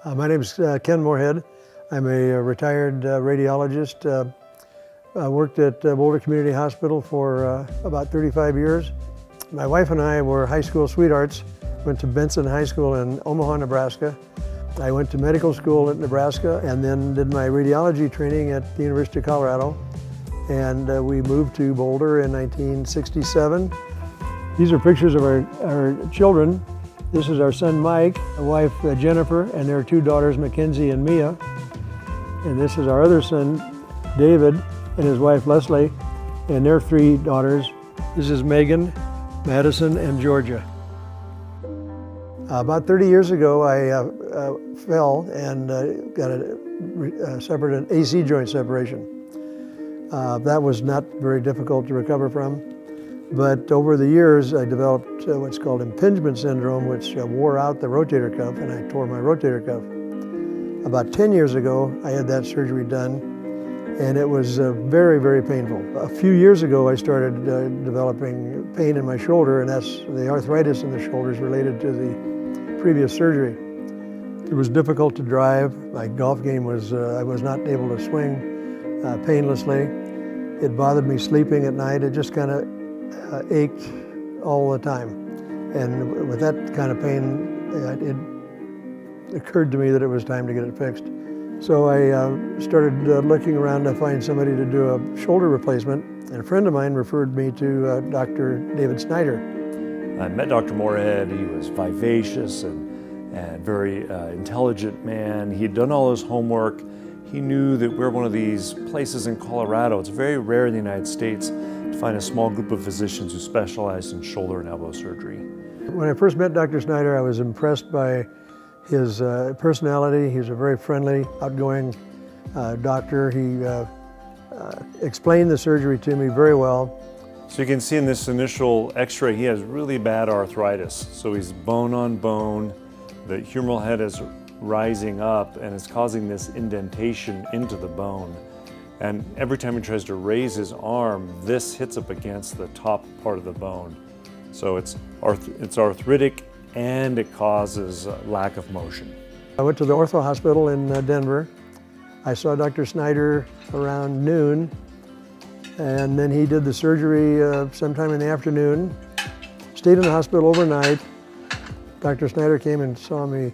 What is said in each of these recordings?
My name is Ken Moorhead. I'm a retired radiologist. I worked at Boulder Community Hospital for about 35 years. My wife and I were high school sweethearts. Went to Benson High School in Omaha, Nebraska. I went to medical school at Nebraska and then did my radiology training at the University of Colorado. And we moved to Boulder in 1967. These are pictures of our children. This is our son Mike, my wife Jennifer, and their two daughters Mackenzie and Mia. And this is our other son David and his wife Leslie and their three daughters. This is Megan, Madison, and Georgia. About 30 years ago I fell and suffered an AC joint separation. That was not very difficult to recover from. But over the years, I developed what's called impingement syndrome, which wore out the rotator cuff, and I tore my rotator cuff. About 10 years ago, I had that surgery done, and it was very, very painful. A few years ago, I started developing pain in my shoulder, and that's the arthritis in the shoulders related to the previous surgery. It was difficult to drive. My golf game was, I was not able to swing painlessly. It bothered me sleeping at night. It just kind of ached all the time. And with that kind of pain, it occurred to me that it was time to get it fixed. So I started looking around to find somebody to do a shoulder replacement. And a friend of mine referred me to Dr. David Schneider. I met Dr. Moorhead. He was vivacious and very intelligent man. He had done all his homework. He knew that we're one of these places in Colorado. It's very rare in the United States to find a small group of physicians who specialize in shoulder and elbow surgery. When I first met Dr. Schneider, I was impressed by his personality. He was a very friendly, outgoing doctor. He explained the surgery to me very well. So you can see in this initial x-ray, he has really bad arthritis. So he's bone on bone. The humeral head is rising up and it's causing this indentation into the bone. And every time he tries to raise his arm, this hits up against the top part of the bone. So it's arthritic and it causes lack of motion. I went to the ortho hospital in Denver. I saw Dr. Schneider around noon, and then he did the surgery sometime in the afternoon. Stayed in the hospital overnight. Dr. Schneider came and saw me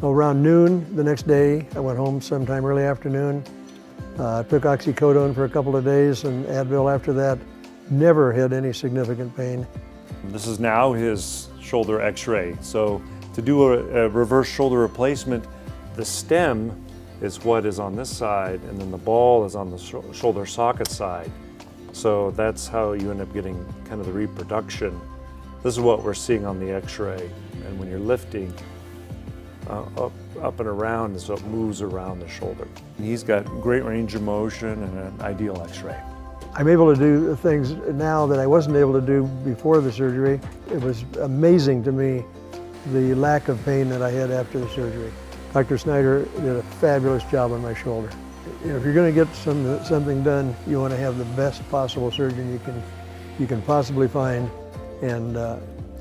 around noon the next day. I went home sometime early afternoon. Took oxycodone for a couple of days and Advil after that. Never had any significant pain. This is now his shoulder x-ray. So to do a reverse shoulder replacement, the stem is what is on this side and then the ball is on the shoulder socket side. So that's how you end up getting kind of the reproduction. This is what we're seeing on the x-ray. And when you're lifting, up and around, and so it moves around the shoulder. He's got great range of motion and an ideal x-ray. I'm able to do things now that I wasn't able to do before the surgery. It was amazing to me, the lack of pain that I had after the surgery. Dr. Schneider did a fabulous job on my shoulder. You know, if you're going to get something done, you want to have the best possible surgeon you can possibly find, and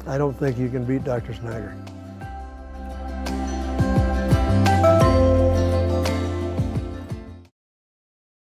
I don't think you can beat Dr. Schneider.